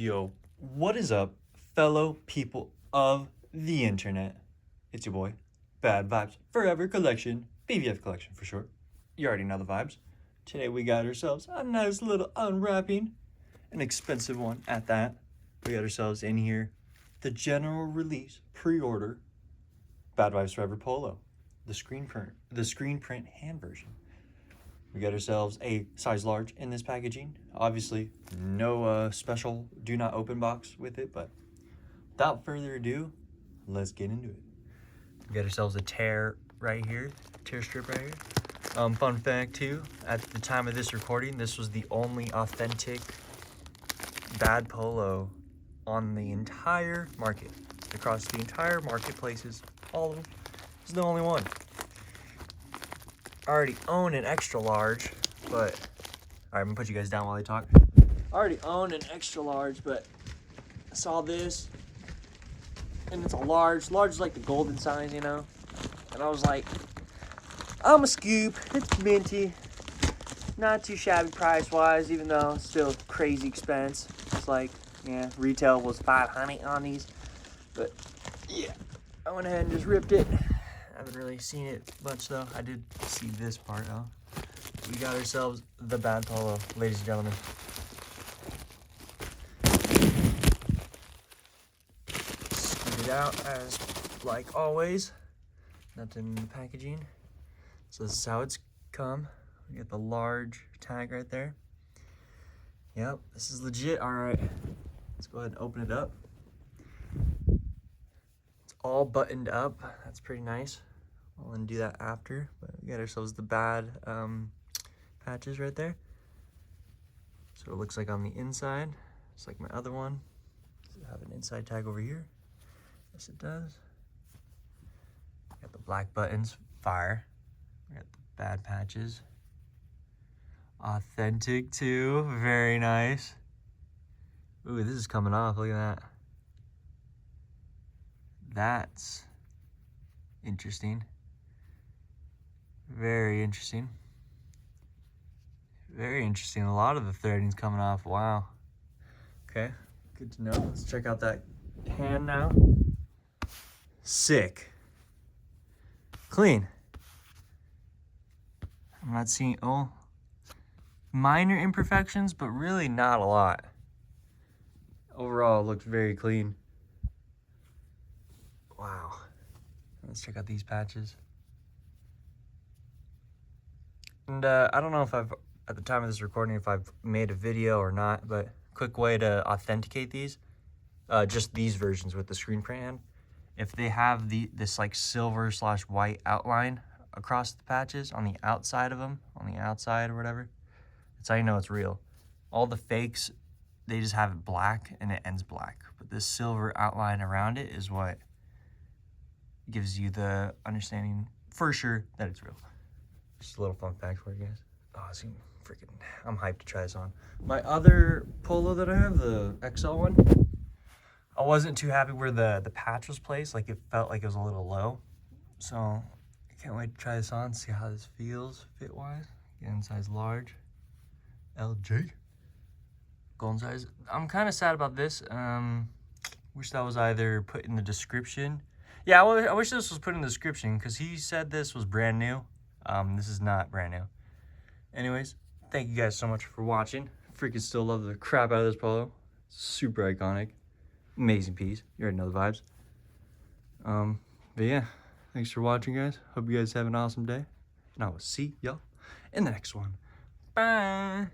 Yo, what is up, fellow people of the internet? It's your boy, Bad Vibes Forever Collection, BVF Collection for short. You already know the vibes. Today we got ourselves a nice little unwrapping, an expensive one at that. We got ourselves in here the general release pre-order Bad Vibes Forever Polo, the screen print hand version. We got ourselves a size large in this packaging. Obviously, no special do not open box with it, but without further ado, let's get into it. We got ourselves a tear right here, tear strip right here. Fun fact too, at the time of this recording, this was the only authentic Bad Polo on the entire market. Across the entire marketplaces, all of them, this is the only one. I already own an extra large, but all right, I'm gonna put you guys down while I talk. I already own an extra large, but I saw this and it's a large. Large is like the golden size, you know? And I was like, I'm a scoop. It's minty. Not too shabby price wise, even though it's still crazy expense. It's like, yeah, retail was $500 on these. But yeah, I went ahead and just ripped it. I haven't really seen it much though. I did see this part though. We got ourselves the Bad Polo, ladies and gentlemen. Scoot it out as like always. Nothing in the packaging. So this is how it's come. We got the large tag right there. Yep, this is legit. All right, let's go ahead and open it up. It's all buttoned up. That's pretty nice. I'll undo that after, but we got ourselves the bad patches right there. So it looks like on the inside, just like my other one. Does it have an inside tag over here? Yes, it does. Got the black buttons, fire. We got the bad patches. Authentic too, very nice. Ooh, this is coming off, look at that. That's interesting. Very interesting. Very interesting. A lot of the threading's coming off. Wow. Okay, good to know. Let's check out that hand now. Sick. Clean. I'm not seeing, minor imperfections, but really not a lot. Overall, it looks very clean. Wow. Let's check out these patches. And I don't know if I've, at the time of this recording, if I've made a video or not, but quick way to authenticate these, just these versions with the screen print hand. If they have this like silver/white outline across the patches on the outside of them, on the outside or whatever, that's how you know it's real. All the fakes, they just have it black and it ends black. But this silver outline around it is what gives you the understanding for sure that it's real. Just a little fun fact for you guys. Oh, it's freaking, I'm hyped to try this on. My other Polo that I have, the XL one, I wasn't too happy where the patch was placed. Like it felt like it was a little low. So I can't wait to try this on, see how this feels fit-wise. Again, size large, LJ. Golden size. I'm kind of sad about this. Wish that was either put in the description. Yeah, I wish this was put in the description because he said this was brand new. This is not brand new. Anyways, thank you guys so much for watching. Freaking still love the crap out of this Polo. Super iconic. Amazing piece. You already know the vibes. But yeah, thanks for watching, guys. Hope you guys have an awesome day. And I will see y'all in the next one. Bye.